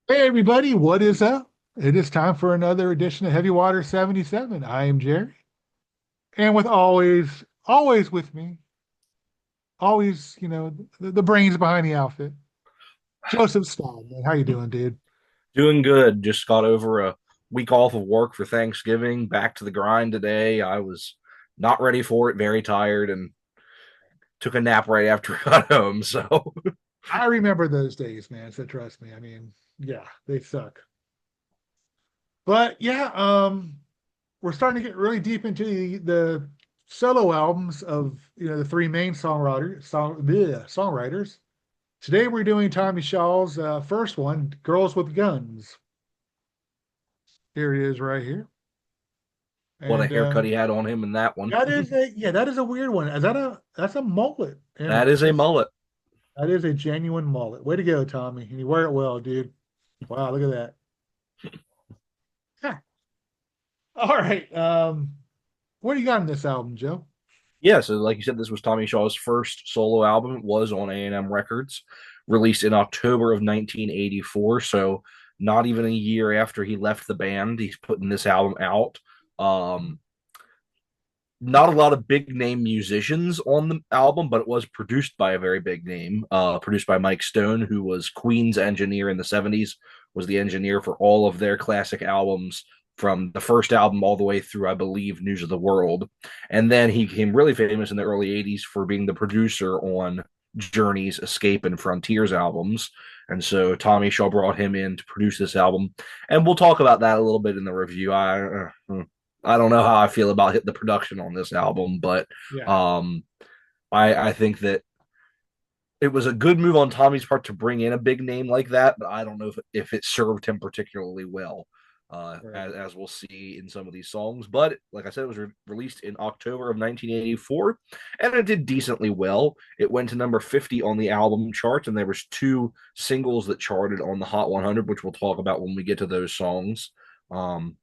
Hey everybody, what is up? It is time for another edition of Heavy Water 77. I am Jerry. And with always with me, always, the brains behind the outfit. Joseph Stahl, man. How you doing, dude? Doing good. Just got over a week off of work for Thanksgiving. Back to the grind today. I was not ready for it, very tired, and took a nap right after I got home. So, I remember those days, man, so trust me. I mean, yeah, they suck. But yeah, we're starting to get really deep into the solo albums of the three main songwriters. Today we're doing Tommy Shaw's first one, Girls with Guns. Here it is right here. what a And haircut he had on him in that one. that is a weird one. That's a mullet. That And is a mullet. that is a genuine mullet. Way to go, Tommy. And you wear it well, dude. Wow, look at that. Huh. All right. What do you got in this album, Joe? Yeah, so like you said, this was Tommy Shaw's first solo album. It was on A&M Records, released in October of 1984. So not even a year after he left the band, he's putting this album out. Um, Not a lot of big name musicians on the album, but it was produced by a very big name, produced by Mike Stone, who was Queen's engineer in the 70s, was the engineer for all of their classic albums from the first album all the way through, I believe, News of the World. And then he became really famous in the early 80s for being the producer on Journey's Escape and Frontiers albums. And so Tommy Shaw brought him in to produce this album. And we'll talk about that a little bit in the review. I don't know how I feel about the production on this album, but Yeah. um, I think that it was a good move on Tommy's part to bring in a big name like that, but I don't know if it served him particularly well, Right. as we'll see in some of these songs. But like I said, it was released in October of 1984, and it did decently well. It went to number 50 on the album chart, and there was two singles that charted on the Hot 100, which we'll talk about when we get to those songs. Um,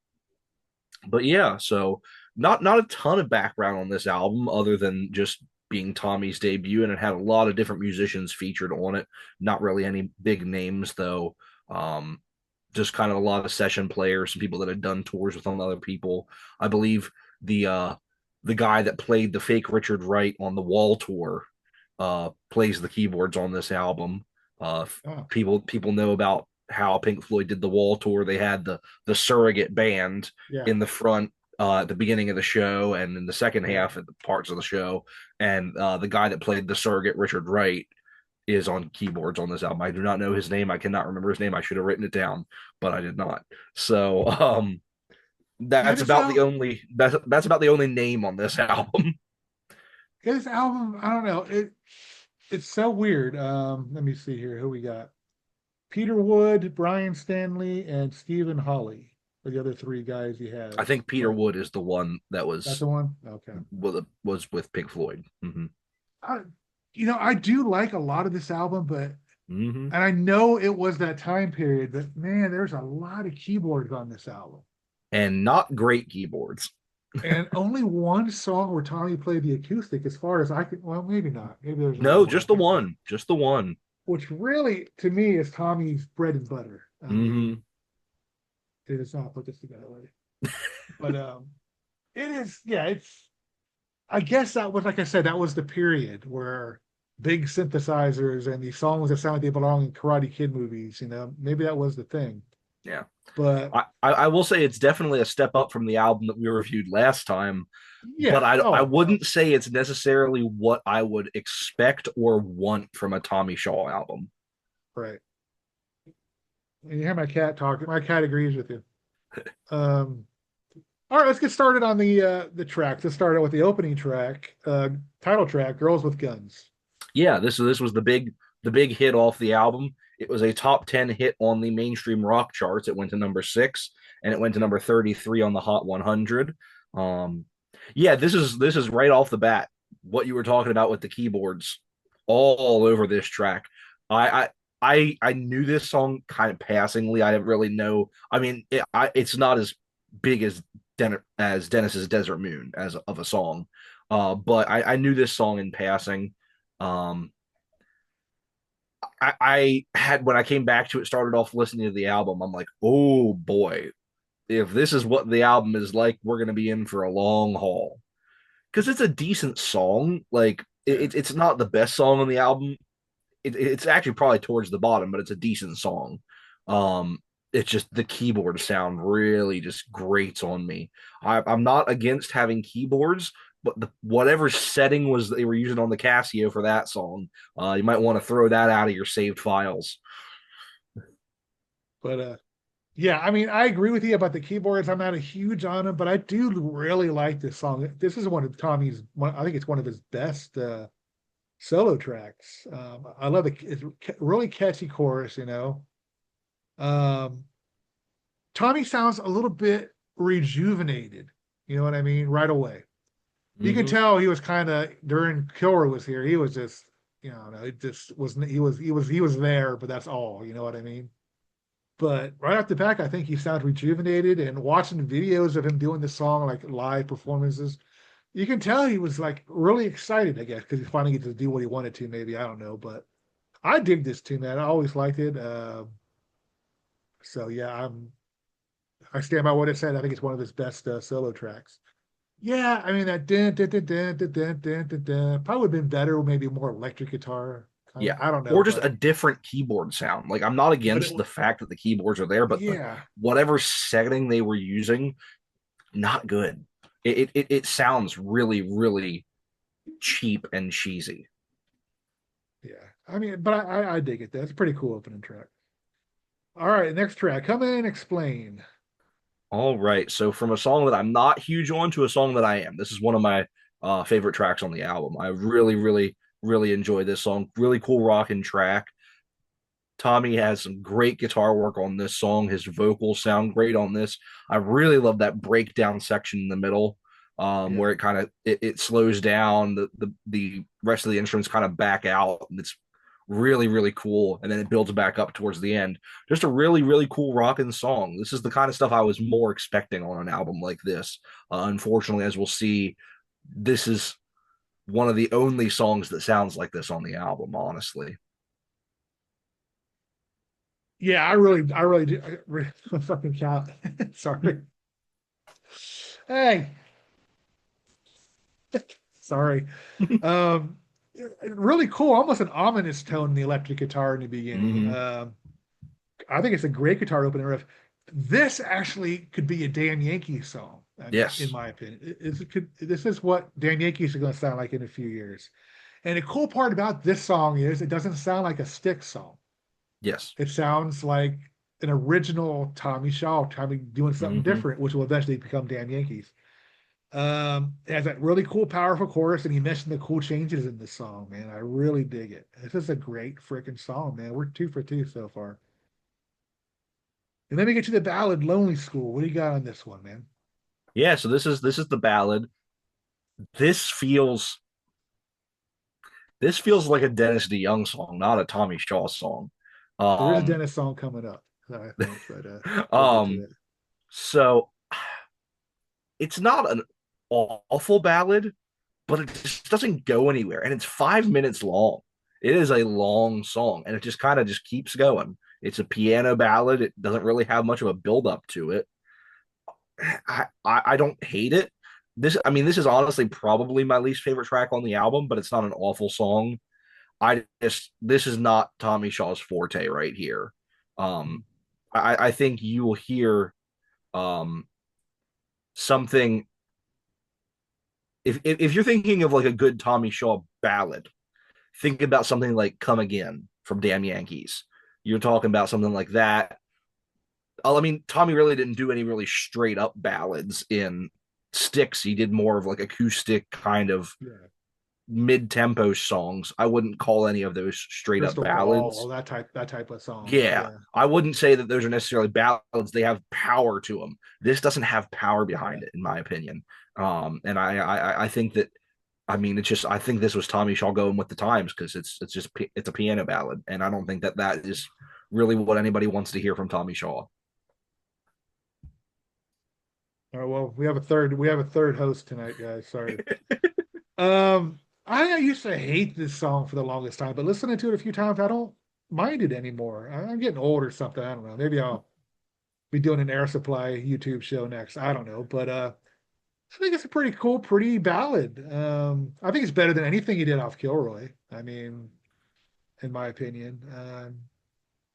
but yeah, so not a ton of background on this album other than just being Tommy's debut, and it had a lot of different musicians featured on it. Not really any big names though. Um, just kind of a lot of session players, some people that had done tours with other people. I believe the uh the guy that played the fake Richard Wright on the Wall tour plays the keyboards on this album. Uh, Oh, people know about how Pink Floyd did the Wall tour. They had the surrogate band yeah. in the front at the beginning of the show and in the second Yeah. half at the parts of the show. And the guy that played the surrogate Richard Wright is on keyboards on this album. I do not know his name. I cannot remember his name. I should have written it down, but I did not. So Yeah, that's about the only name on this album. this album, I don't know. It's so weird. Let me see here who we got. Peter Wood, Brian Stanley, and Stephen Hawley are the other three guys he I has. think Peter But Wood is the one that that's the one? Okay. was with Pink Floyd. Mm-hmm. I, I do like a lot of this album, but Mm-hmm. and I know it was that time period, but man, there's a lot of keyboards on this album. And not great keyboards. And only one song where Tommy played the acoustic, as far as I could, well, maybe not. Maybe there's another No, one I just the can't remember. one, just the one. Which really, to me, is Tommy's bread and butter. I mean, Mm-hmm. it is not put this together, lady. But it is, yeah, it's I guess that was, like I said, that was the period where big synthesizers and these songs that sound like they belong in Karate Kid movies, maybe that was the thing. Yeah. But I will say it's definitely a step up from the album that we reviewed last time, but yeah, I oh, wouldn't say it's necessarily what I would expect or want from a Tommy Shaw album. right. And you hear my cat talking. My cat agrees with you. Um, all right, let's get started on the tracks. Let's start out with the opening track, title track, "Girls with Guns." Yeah, this was the big hit off the album. It was a top 10 hit on the mainstream rock charts. It went to number 6 and it went to number 33 on the Hot 100. Um yeah, this is right off the bat what you were talking about with the keyboards all over this track. I I knew this song kind of passingly. I didn't really know. I mean, it's not as big as Dennis's Desert Moon as of a song. But I knew this song in passing. Um, I had when I came back to it, started off listening to the album. I'm like, oh boy, if this is what the album is like, we're gonna be in for a long haul. Because it's a decent song. Like Yeah. it's not the best song on the album. It's actually probably towards the bottom, but it's a decent song. Um, it's just the keyboard sound really just grates on me. I'm not against having keyboards, but whatever setting was they were using on the Casio for that song, you might want to throw that out of your saved files. But yeah, I mean, I agree with you about the keyboards. I'm not a huge on them, but I do really like this song. This is one of Tommy's, I think it's one of his best solo tracks. I love it. It's really catchy chorus, you know. Um, Tommy sounds a little bit rejuvenated, you know what I mean, right away. You can Mm-hmm. tell he was kind of during Kilroy was here, he was just, you know, it just wasn't, he was there, but that's all, you know what I mean? But right off the back, I think he sounds rejuvenated. And watching videos of him doing the song, like live performances, you can tell he was like really excited, I guess, because he finally gets to do what he wanted to, maybe. I don't know. But I dig this tune, man. I always liked it. So yeah, I stand by what it said. I think it's one of his best solo tracks. Yeah, I mean that dun, dun, dun, dun, dun, dun, dun, dun, dun, probably would have been better with maybe more electric guitar. Kind of, Yeah. I don't know, Or just but a different keyboard sound. Like I'm not but against the fact that the keyboards are there, but yeah, whatever setting they were using, not good. It sounds really, really cheap and cheesy. yeah. I mean, but I dig it. That's a pretty cool opening track. All right, next track. Come in and explain. All right. So from a song that I'm not huge on to a song that I am. This is one of my favorite tracks on the album. I really, really, really enjoy this song. Really cool rocking track. Tommy has some great guitar work on this song. His vocals sound great on this. I really love that breakdown section in the middle, Yeah. where it kind of it slows down. The rest of the instruments kind of back out, and it's really really cool. And then it builds back up towards the end. Just a really really cool rocking song. This is the kind of stuff I was more expecting on an album like this. Unfortunately, as we'll see, this is one of the only songs that sounds like this on the album. Honestly. Yeah, I really do. Fucking count. Sorry. Hey, sorry. Um, really cool, almost an ominous tone in the electric guitar in the beginning. Hmm. I think it's a great guitar opening riff. This actually could be a Dan Yankee song. I mean, in Yes. my opinion, this is what Dan Yankees are going to sound like in a few years. And the cool part about this song is it doesn't sound like a Styx song. Yes. It sounds like an original Tommy Shaw, Tommy doing something Hmm. different, which will eventually become Dan Yankees. It has that really cool, powerful chorus, and he mentioned the cool changes in this song, man. I really dig it. This is a great freaking song, man. We're 2 for 2 so far. And then we get to the ballad "Lonely School." What do you got on this one, man? Yeah, so this is the ballad. This feels this feels like a Dennis DeYoung song, not a Tommy Shaw song. There is a Um Dennis song coming up, I think, but we'll get to um it. so it's not an awful ballad, but it just doesn't go anywhere. And it's 5 minutes long. It is a long song, and it just kind of just keeps going. It's a piano ballad. It doesn't really have much of a build up to it. I don't hate it. This is honestly probably my least favorite track on the album, but it's not an awful song. This is not Tommy Shaw's forte right here. Um, I think you will hear um something if you're thinking of like a good Tommy Shaw ballad, think about something like "Come Again" from Damn Yankees. You're talking about something like that. Tommy really didn't do any really straight up ballads in Styx. He did more of like acoustic kind of Yeah, mid tempo songs. I wouldn't call any of those straight up Crystal Ball, all ballads. that type of songs. Yeah, Yeah, I wouldn't say that those are necessarily ballads. They have power to them. This doesn't have power yeah. behind it, in my opinion. And I think that it's just I think this was Tommy Shaw going with the times because it's a piano ballad, and I don't think that that is really what anybody wants to hear from Tommy Shaw. All right, well, we have a third host tonight, guys. Sorry. I used to hate this song for the longest time, but listening to it a few times, I don't mind it anymore. I'm getting old or something. I don't know. Maybe I'll be doing an Air Supply YouTube show next. I don't know, but I think it's a pretty cool, pretty ballad. I think it's better than anything he did off Kilroy. I mean, in my opinion,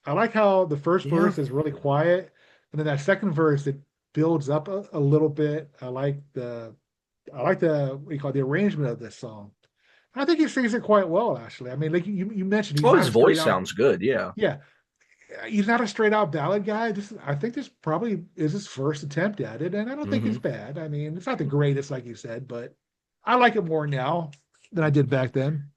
I like how the first Yeah. verse is really quiet, and then that second verse it builds up a little bit. I like the what do you call it, the arrangement of this song. I think he sings it quite well, actually. I mean, like you mentioned, he's Oh, not his a straight voice out, sounds good. Yeah. yeah, he's not a straight out ballad guy. I think this probably is his first attempt at it, and I don't think it's Hmm. bad. I mean, it's not the greatest, like you said, but I like it more now than I did back then.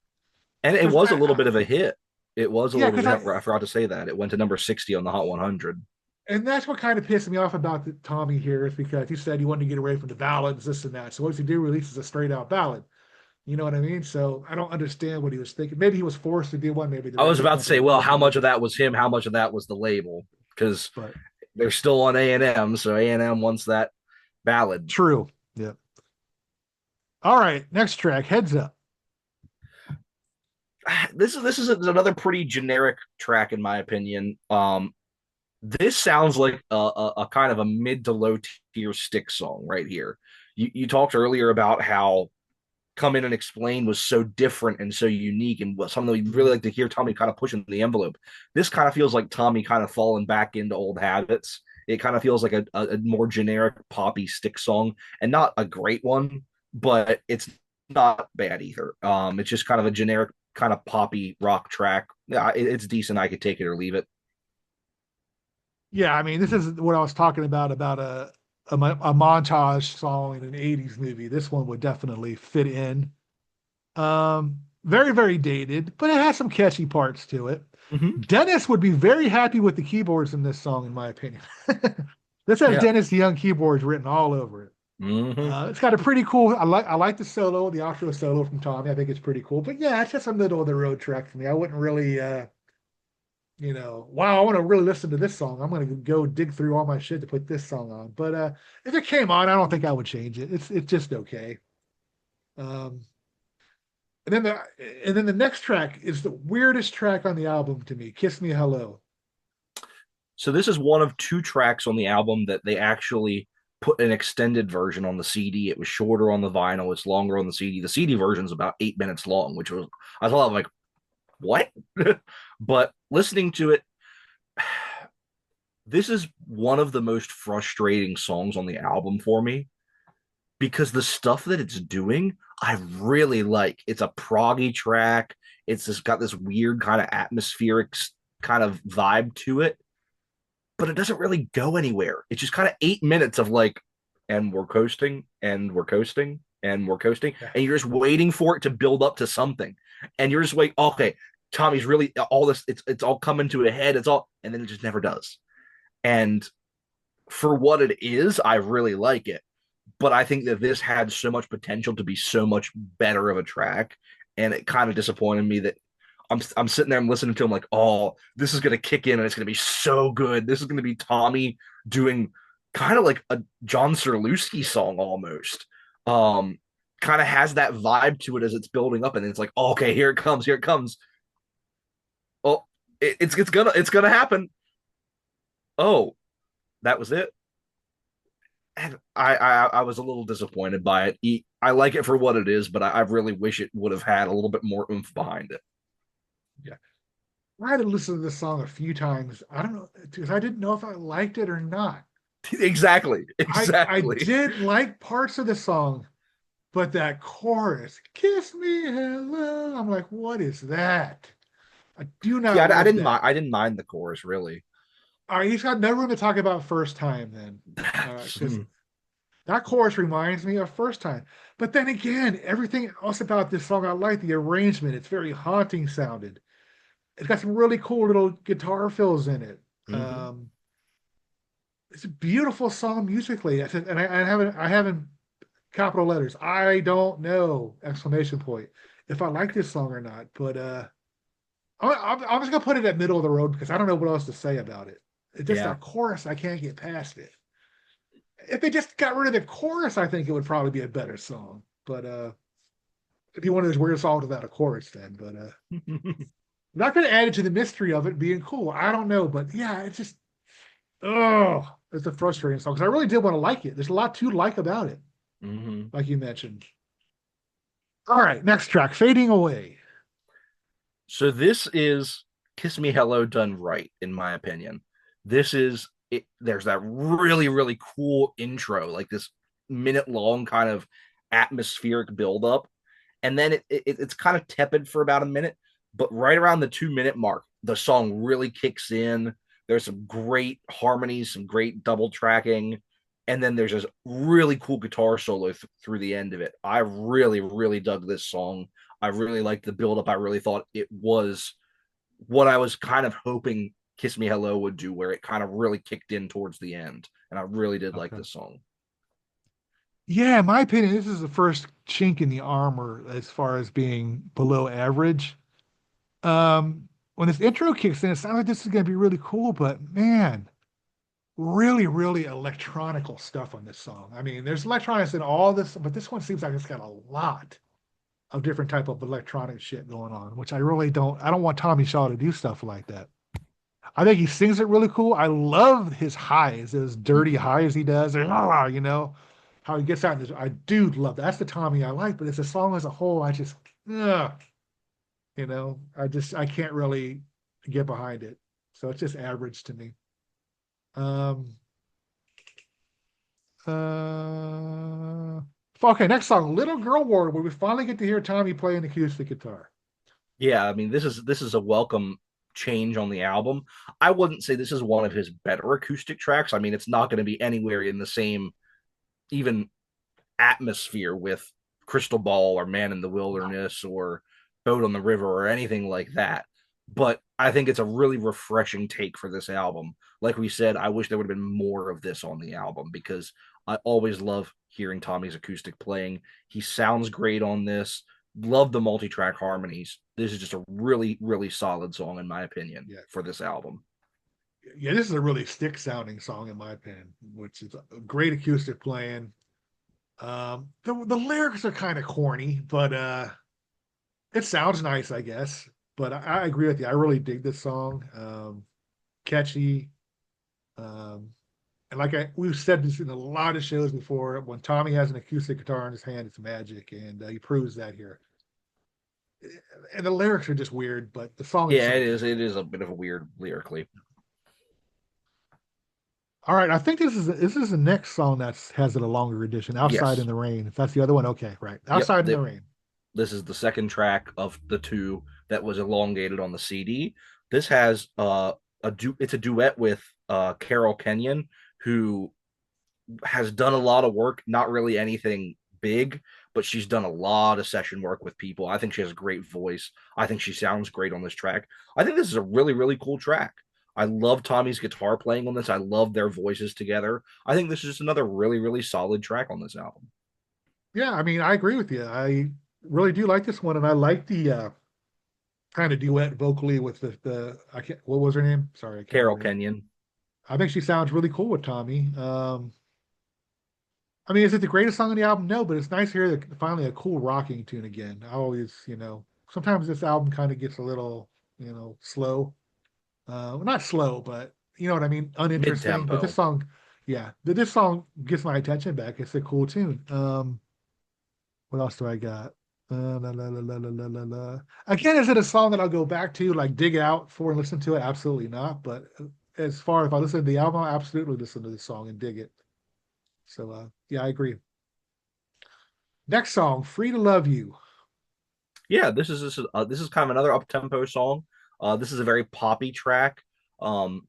And it Because was a little bit of a hit. It was a yeah, little because bit. I forgot to say that it went to number 60 on the Hot 100. and that's what kind of pissed me off about Tommy here is because he said he wanted to get away from the ballads, this and that. So what does he do? Releases a straight out ballad. You know what I mean? So I don't understand what he was thinking. Maybe he was forced to do one. Maybe the I was record about to say, company well, made how him. much of that was him? How much of that was the label? Because But they're still on A&M, so A&M wants that ballad. true. Yeah. All right. Next track. Heads up. This is another pretty generic track in my opinion. This sounds like a kind of a mid to low tier Styx song right here. You talked earlier about how Come In and Explain was so different and so unique and what something we'd really like to hear Tommy kind of pushing the envelope. This kind of feels like Tommy kind of falling back into old habits. It kind of feels like a more generic poppy Styx song and not a great one, but it's not bad either. It's just kind of a generic kind of poppy rock track. Yeah, it's decent. I could take it or leave it. Yeah. I mean, this is what I was talking about a montage song in an 80s movie. This one would definitely fit in. Very, very dated, but it has some catchy parts to it. Mm-hmm. Dennis would be very happy with the keyboards in this song, in my opinion. This has Yeah. Dennis the Young keyboards written all over it. Mm-hmm. It's got a pretty cool. I like the solo, the outro solo from Tommy. I think it's pretty cool. But yeah, it's just a middle of the road track for me. I wouldn't really, wow, I want to really listen to this song. I'm going to go dig through all my shit to put this song on. But if it came on, I don't think I would change it. It's just okay. Um, and then the next track is the weirdest track on the album to me. Kiss Me Hello. So this is one of two tracks on the album that they actually put an extended version on the CD. It was shorter on the vinyl, it's longer on the CD. The CD version is about 8 minutes long, which was I thought like what? But listening to it, this is one of the most frustrating songs on the album for me because the stuff that it's doing, I really like. It's a proggy track. It's just got this weird kind of atmospheric kind of vibe to it, but it doesn't really go anywhere. It's just kind of 8 minutes of like, and we're coasting, and we're coasting, and we're coasting, Yeah. and you're just waiting for it to build up to something, and you're just waiting. Okay, Tommy's really all this. It's all coming to a head. It's all, and then it just never does. And for what it is, I really like it. But I think that this had so much potential to be so much better of a track, and it kind of disappointed me that I'm sitting there, I'm listening to him like, oh, this is gonna kick in and it's gonna be so good. This is gonna be Tommy doing kind of like a John Serlewski song almost. Um, Kind of has that vibe to it as it's building up, and it's like, oh, okay, here it comes, here it comes. Oh, it's gonna happen. Oh, that was it. And I was a little disappointed by it. I like it for what it is, but I really wish it would have had a little bit more oomph behind it. Yeah. I had to listen to this song a few times. I don't know because I didn't know if I liked it or not. Exactly, I exactly. did like parts of the song, but that chorus, "Kiss Me Hello," I'm like, what is that? I do Yeah, not I like didn't that. mind. I didn't mind the chorus really. All right, he's got no room to talk about first time then, because that chorus reminds me of first time. But then again, everything else about this song, I like the arrangement. It's very haunting sounded. It's got some really cool little guitar fills in it. Mm-hmm. Um, it's a beautiful song musically. And I haven't capital letters. I don't know! Exclamation point. If I like this song or not, but I'm just gonna put it at middle of the road because I don't know what else to say about it. It's just Yeah, that chorus, I can't get past it. If they just got rid of the chorus, I think it would probably be a better song. But it'd be one of those weird songs without a chorus then. But Not going to add it to the mystery of it being cool. I don't know, but yeah, it's just oh, it's a frustrating song because I really did want to like it. There's a lot to like about it, Mm-hmm. like you mentioned. All right, next track, Fading Away. So this is Kiss Me Hello done right, in my opinion. This is it. There's that really, really cool intro, like this minute long kind of atmospheric buildup. And then it's kind of tepid for about a minute, but right around the 2 minute mark, the song really kicks in. There's some great harmonies, some great double tracking, and then there's this really cool guitar solo through the end of it. I really, really dug this song. I really liked the build up. I really thought it was what I was kind of hoping Kiss Me Hello would do, where it kind of really kicked in towards the end. And I really did like Okay. this song. Yeah, in my opinion, this is the first chink in the armor as far as being below average. When this intro kicks in, it sounds like this is going to be really cool, but man, really, really electronical stuff on this song. I mean, there's electronics in all this, but this one seems like it's got a lot of different type of electronic shit going on, which I don't want Tommy Shaw to do stuff like that. I think he sings it really cool. I love his highs, those dirty Mm-hmm. highs he does, and how he gets out. I do love that. That's the Tommy I like, but it's a song as a whole. Ugh, I can't really get behind it. So it's just average to me. Um, uh, okay, next song, Little Girl War, where we finally get to hear Tommy play an acoustic guitar. Yeah, I mean this is a welcome change on the album. I wouldn't say this is one of his better acoustic tracks. I mean, it's not going to be anywhere in the same even atmosphere with Crystal Ball or Man in the Wilderness or Boat on the River or anything like that. But I think it's a really refreshing take for this album. Like we said, I wish there would have been more of this on the album because I always love hearing Tommy's acoustic playing. He sounds great on this. Love the multi-track harmonies. This is just a really, really solid song in my opinion Yeah, for this album. yeah, this is a really stick sounding song in my opinion, which is a great acoustic playing. The lyrics are kind of corny, but it sounds nice, I guess. But I agree with you. I really dig this song. Catchy. Um, and we've said this in a lot of shows before, when Tommy has an acoustic guitar in his hand, it's magic, and he proves that here. And the lyrics are just weird, but the song Yeah, it itself is. is It good. is a bit of a weird lyrically. All right, I think this is the next song that has it a longer edition. Outside in Yes. the Rain. If that's the other one, okay, right. Yep. Outside in the Rain. This is the second track of the two that was elongated on the CD. This has it's a duet with Carol Kenyon, who has done a lot of work, not really anything big, but she's done a lot of session work with people. I think she has a great voice. I think she sounds great on this track. I think this is a really, really cool track. I love Tommy's guitar playing on this. I love their voices together. I think this is just another really, really solid track on this album. Yeah, I mean, I agree with you. I really do like this one, and I like the kind of duet vocally with the I can't what was her name? Sorry, I can't Carol remember her name. Kenyon. I think she sounds really cool with Tommy. I mean, is it the greatest song on the album? No, but it's nice to hear finally a cool rocking tune again. I always, sometimes this album kind of gets a little, slow. Well, not slow, but you know what I mean, Mid uninteresting. But this tempo. song, yeah, this song gets my attention back. It's a cool tune. What else do I got? La, la, la, la, la, la, la, la. Again, is it a song that I'll go back to, like dig out for and listen to it? Absolutely not. But as far as if I listen to the album, I absolutely listen to the song and dig it. So yeah, I agree. Next song, Free to Love You. Yeah, this is kind of another up tempo song. This is a very poppy track. Um,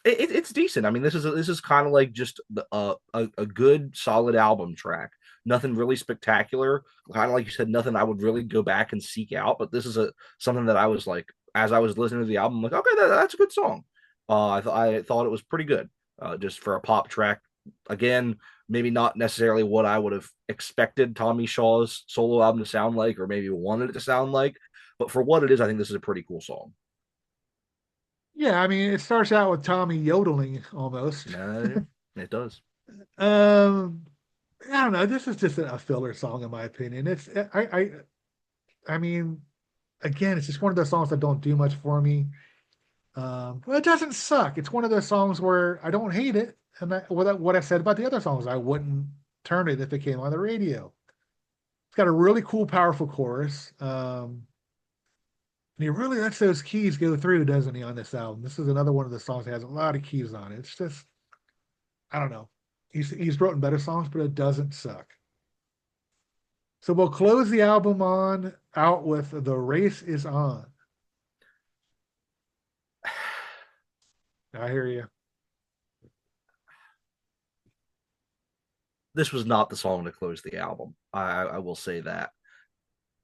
it's decent. I mean, this is kind of like just a good solid album track. Nothing really spectacular. Kind of like you said, nothing I would really go back and seek out. But this is a something that I was like, as I was listening to the album, I'm like, okay, that's a good song. I thought it was pretty good, just for a pop track. Again, maybe not necessarily what I would have expected Tommy Shaw's solo album to sound like, or maybe wanted it to sound like. But for what it is, I think this is a pretty cool song. Yeah, I mean, it starts out with Tommy yodeling almost. Yeah, it does. Um, I don't know. This is just a filler song, in my opinion. I mean, again, it's just one of those songs that don't do much for me. But it doesn't suck. It's one of those songs where I don't hate it. And what I said about the other songs, I wouldn't turn it if it came on the radio. It's got a really cool, powerful chorus. And he really lets those keys go through, doesn't he, on this album? This is another one of the songs that has a lot of keys on it. It's just, I don't know. He's written better songs, but it doesn't suck. So we'll close the album on out with "The Race Is On." I hear you. This was not the song to close the album. I will say that.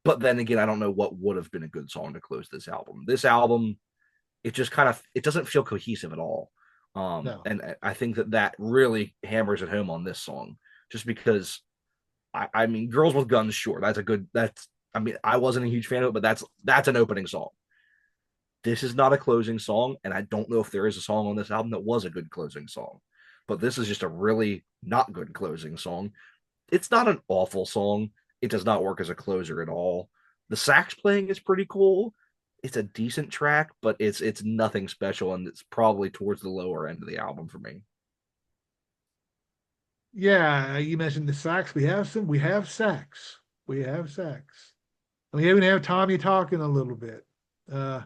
But then again, I don't know what would have been a good song to close this album. This album, it just kind of it doesn't feel cohesive at all. No. And I think that really hammers it home on this song, just because I mean, "Girls with Guns," sure, that's I mean, I wasn't a huge fan of it, but that's an opening song. This is not a closing song, and I don't know if there is a song on this album that was a good closing song. But this is just a really not good closing song. It's not an awful song. It does not work as a closer at all. The sax playing is pretty cool. It's a decent track, but it's nothing special, and it's probably towards the lower end of the album for me. Yeah, you mentioned the sax. We have sax. We have sax. And we even have Tommy talking a little bit. Uh,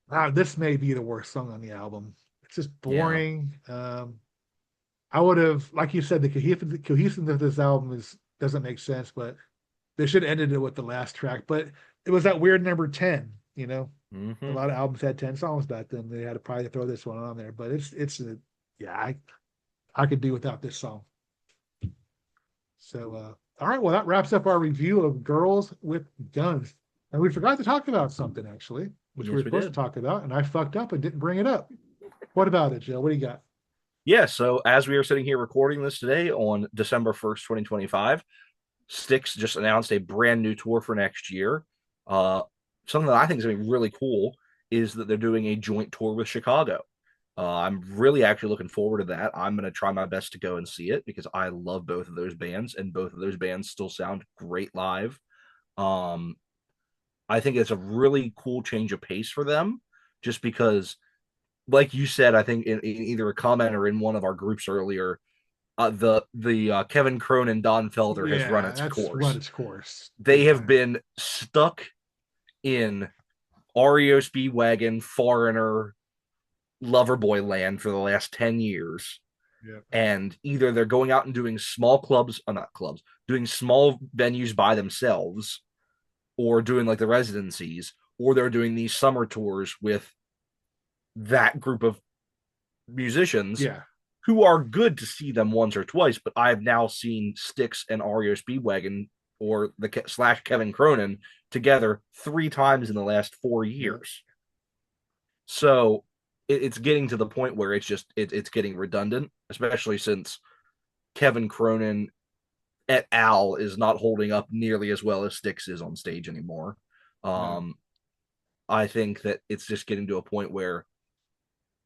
wow, this may be the worst song on the album. It's just Yeah. boring. I would have, like you said, the cohesiveness of this album is doesn't make sense, but they should have ended it with the last track. But it was that weird number 10, you know. A Mm-hmm. lot of albums had 10 songs back then. They had to probably throw this one on there. But yeah, I could do without this song. So all right, well that wraps up our review of Girls with Guns. And we forgot to talk about something actually, which we Yes, were we supposed to did. talk about, and I fucked up and didn't bring it up. What about it, Joe? What do you got? Yeah, so as we are sitting here recording this today on December 1st, 2025, Styx just announced a brand new tour for next year. Uh, Something that I think is going to be really cool is that they're doing a joint tour with Chicago. I'm really actually looking forward to that. I'm going to try my best to go and see it because I love both of those bands, and both of those bands still sound great live. Um, I think it's a really cool change of pace for them, just because, like you said, I think in either a comment or in one of our groups earlier, the Kevin Cronin Don Felder has run Yeah, its that's run course. its course They big have time. been stuck in REO Speedwagon, Foreigner, Loverboy land for the last 10 years. Yeah. And either they're going out and doing small clubs, not clubs, doing small venues by themselves, or doing like the residencies, or they're doing these summer tours with that group of musicians Yeah. who are good to see them once or twice. But I've now seen Styx and REO Speedwagon or the slash Kevin Cronin together 3 times in the last 4 years. So it's getting to the point where it's getting redundant, especially since Kevin Cronin et al. Is not holding up nearly as well as Styx is on stage anymore. No. Um, I think that it's just getting to a point where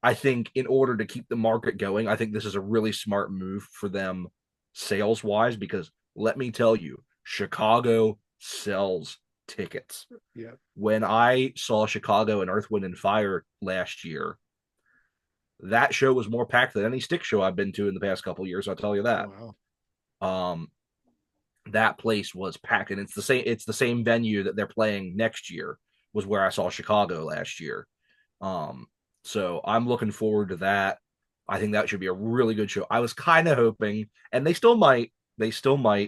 I think in order to keep the market going, I think this is a really smart move for them sales wise, because let me tell you, Chicago sells tickets. Yeah. When I saw Chicago and Earth, Wind, and Fire last year, that show was more packed than any Stick show I've been to in the past couple of years. I'll tell you that. Wow. Um, that place was packed, and it's the same venue that they're playing next year. Was where I saw Chicago last year. Um, so I'm looking forward to that. I think that should be a really good show. I was kind of hoping, and they still might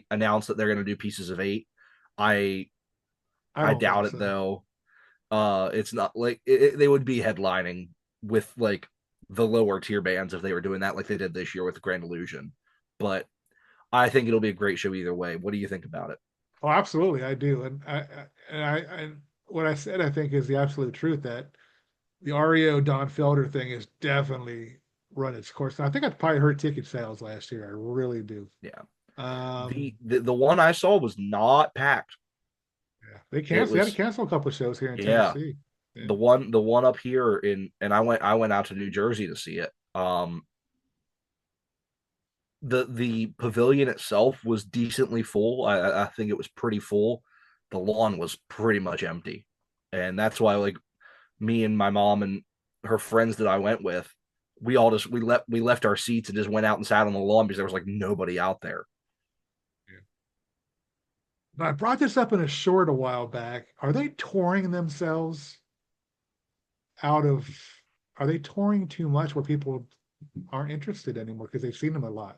announce that they're going to do Pieces of Eight. I I I don't doubt think it so. though. It's not like they would be headlining with like the lower tier bands if they were doing that, like they did this year with Grand Illusion. But I think it'll be a great show either way. What do you think about it? Oh, absolutely, I do. And what I said, I think, is the absolute truth that the REO Don Felder thing is definitely run its course. And I think I probably hurt ticket sales last year. I really do. Yeah. Um, The one I saw was not packed. yeah, It they had to was cancel a couple of shows here in yeah. Tennessee. Yeah, The one up here in and I went out to New Jersey to see it. The pavilion itself was decently full. I think it was pretty full. The lawn was pretty much empty. And that's why like me and my mom and her friends that I went with, we left our seats and just went out and sat on the lawn because there was like nobody out there. Yeah. Now, I brought this up in a short a while back. Are they touring themselves out of, are they touring too much where people aren't interested anymore because they've seen them a lot?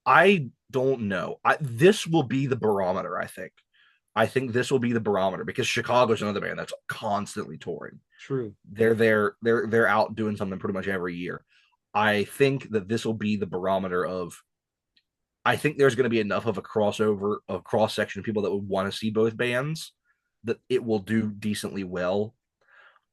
I don't know. This will be the barometer, I think. I think this will be the barometer because Chicago's another band that's constantly touring. True. They're there, they're out doing something pretty much every year. I think that this will be the barometer of I think there's going to be enough of a crossover, a cross section of people that would want to see both bands that it will do decently well.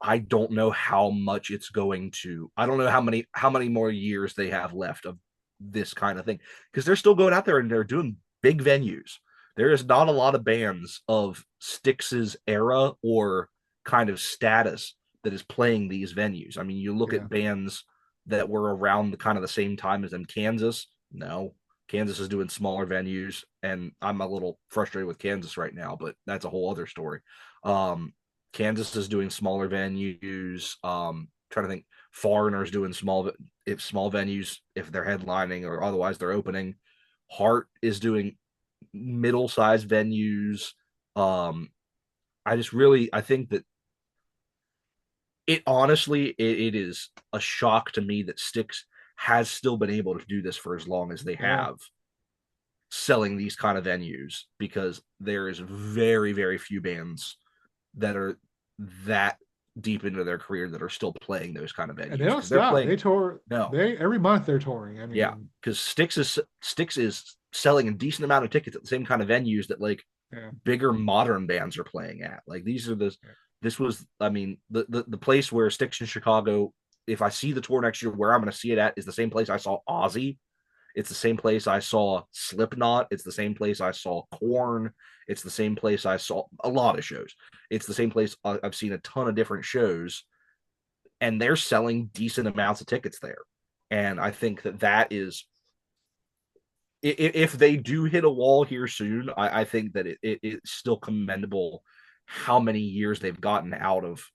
I don't know how much it's going to. I don't know how many more years they have left of this kind of thing because they're still going out there and they're doing big venues. There is not a lot of bands of Styx's era or kind of status that is playing these venues. I mean, you look Yeah. at bands that were around the kind of the same time as them. Kansas, no, Kansas is doing smaller venues, and I'm a little frustrated with Kansas right now, but that's a whole other story. Um, Kansas is doing smaller venues. Trying to think, Foreigners doing small venues if they're headlining or otherwise they're opening. Heart is doing middle sized venues. Um, I think that it honestly it is a shock to me that Styx has still been able to do this for as long as they Yeah. have selling these kind of venues because there is very very few bands that are that deep into their career that are still playing those kind of And they venues don't because they're stop. They playing tour, no they every month they're touring. I yeah mean, because Styx is selling a decent amount of tickets at the same kind of venues that like yeah. bigger modern bands are playing at like these are the this was I mean the place where Styx in Chicago if I see the tour next year where I'm going to see it at is the same place I saw Ozzy. It's the same place I saw Slipknot. It's the same place I saw Korn. It's the same place I saw a lot of shows. It's the same place I've seen a ton of different shows, and they're selling decent amounts of tickets there. And I think that that is, if they do hit a wall here soon, I think that it's still commendable how many years they've gotten out of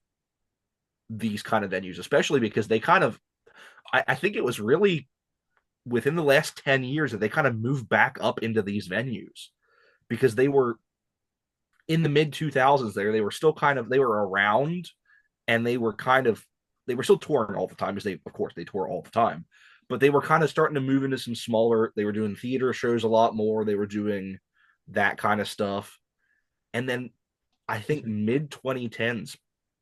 these kind of venues, especially because they kind of, I think it was really within the last 10 years that they kind of moved back up into these venues because they were in the mid 2000s there they were still kind of they were around and they were still touring all the time as they of course they tour all the time but they were kind of starting to move into some smaller they were doing theater shows a lot more they were doing that kind of stuff and then I think mid 2010s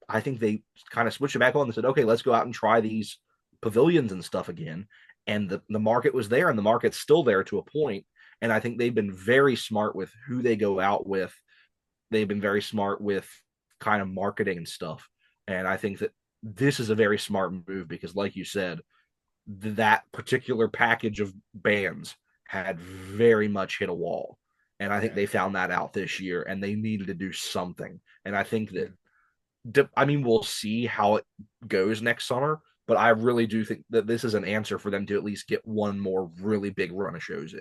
I think they kind of switched it back on and said okay let's go out and try these pavilions and stuff again and the market was there and the market's still there to a point and I think they've been very smart with who they go out with they've been very smart with kind of marketing and stuff. And I think that this is a very smart move because, like you said, that particular package of bands had very much hit a wall. And I think Yeah. they found that out this year and they needed to do something. And I think Yeah. that, I mean, we'll see how it goes next summer, but I really do think that this is an answer for them to at least get one more really big run of shows in.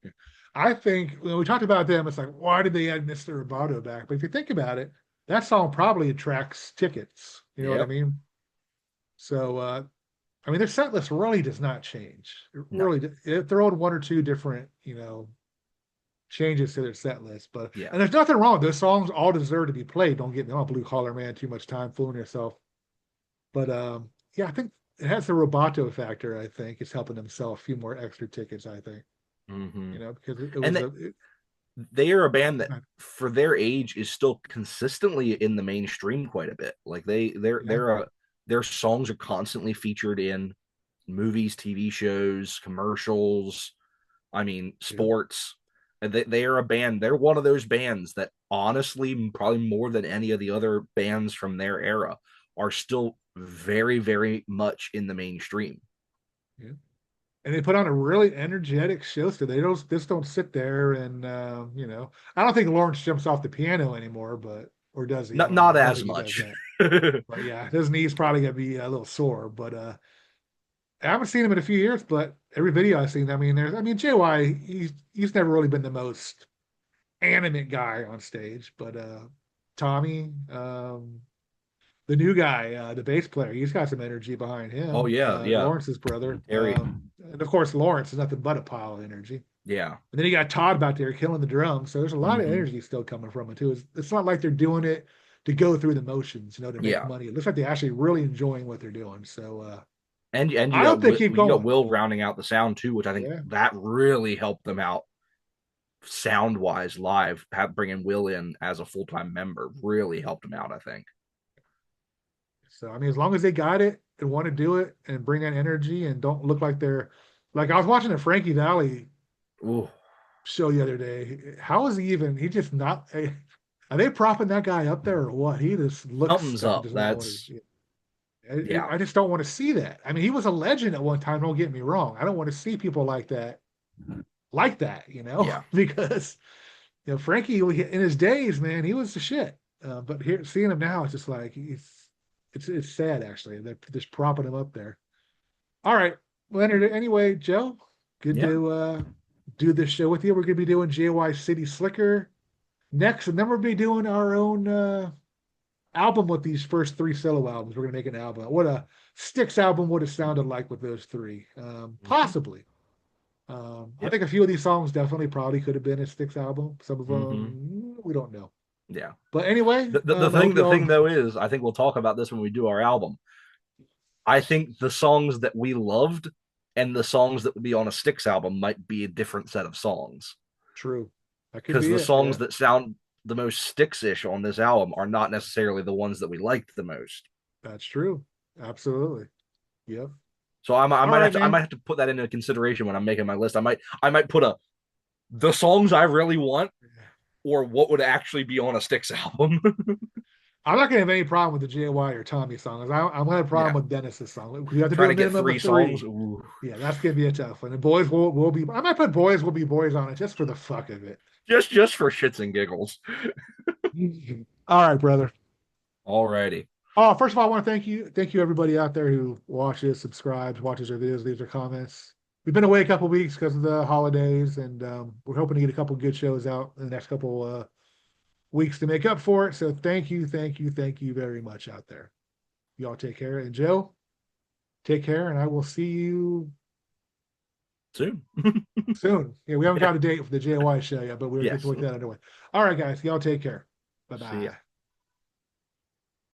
Yeah. I think when we talked about them, it's like, why did they add Mr. Roboto back? But if you think about it, that song probably attracts tickets. You know what I Yep. mean? So, I mean, their set list really does not change. It No. really, it throw in one or two different, changes to their set list. But Yeah. and there's nothing wrong. Those songs all deserve to be played. Don't get me wrong. Blue Collar Man, too much time fooling yourself. But yeah, I think it has the Roboto factor. I think it's helping them sell a few more extra tickets. I think Mm-hmm. because it And was that they are a band that for their age is still consistently in the mainstream quite a bit. Like yeah, their songs are constantly featured in movies, TV shows, commercials, I mean, yeah, sports. They are a band. They're one of those bands that honestly, probably more than any of the other bands from their era, are still very, very much in the mainstream. yeah. And they put on a really energetic show. So they don't just don't sit there and I don't think Lawrence jumps off the piano anymore, but or does he? I Not don't know. not I don't as think he does much. that. But yeah, his knee's probably gonna be a little sore. But I haven't seen him in a few years. But every video I've seen, I mean, JY, he's never really been the most animate guy on stage, but Tommy, the new guy, the bass player, he's got some energy behind Oh him. yeah, yeah. Lawrence's brother. Terry. And of course, Lawrence is nothing but a pile of energy. Yeah. And then you got Todd back there killing the drums. So there's a lot of Hmm. energy still coming from it too. It's not like they're doing it to go through the motions, to make Yeah. money. It looks like they're actually really enjoying what they're doing. So And I hope they keep You got going. Will rounding out the sound too, which I think Yeah. that really helped them out sound wise live. Bringing Will in as a full time member really helped them out. I think. So I mean, as long as they got it and want to do it and bring that energy and don't look like they're like I was watching the Frankie Valley Ooh, show the other day. How is he even? He just not. Are they propping that guy up there or what? He just looks something's like he up. does not know what That's he's. yeah, I just don't want to see that. I mean, he was a legend at one time. Don't get me wrong. I don't want to see people like that. yeah, Because Frankie in his days, man, he was the shit. But here, seeing him now, it's just like it's sad actually. They're just propping him up there. All right, Leonard. Anyway, Joe, good yeah. to do this show with you. We're gonna be doing JY City Slicker next, and then we'll be doing our own album with these first three solo albums. We're gonna make an album. What a Styx album would have sounded like with those three, Hmm. possibly. I Yep. think a few of these songs definitely probably could have been a Styx album. Some of Hmm. them we don't know. Yeah. But anyway, The I hope the y'all. thing though is, I think we'll talk about this when we do our album. I think the songs that we loved and the songs that would be on a Styx album might be a different set of songs. True, that could Because be the it. songs Yeah, that sound the most Styx-ish on this album are not necessarily the ones that we liked the most. that's true. Absolutely. Yep. So All right, I might man. have to put that into consideration when I'm making my list. I might put a the songs I really want or what would actually be on a Styx album. I'm not gonna have any problem with the JY or Tommy songs. I'm gonna have a problem Yeah. with Dennis's song. We have to do Trying a to get minimum three of songs. three. Ooh. Yeah, that's gonna be a tough one. And boys will be. I might put boys will be boys on it just for the fuck of it. Just for shits and giggles. All right, brother. Alrighty. Oh, first of all, I want to thank you everybody out there who watches, subscribes, watches our videos, leaves their comments. We've been away a couple weeks because of the holidays, and we're hoping to get a couple good shows out in the next couple weeks to make up for it. So thank you very much out there. Y'all take care, and Joe, take care, and I will see you Soon. soon. Yeah, we haven't Yeah. got a date for the JY show yet, but we'll get to Yes. work that underway. All right, guys, y'all take care. Bye See ya. bye.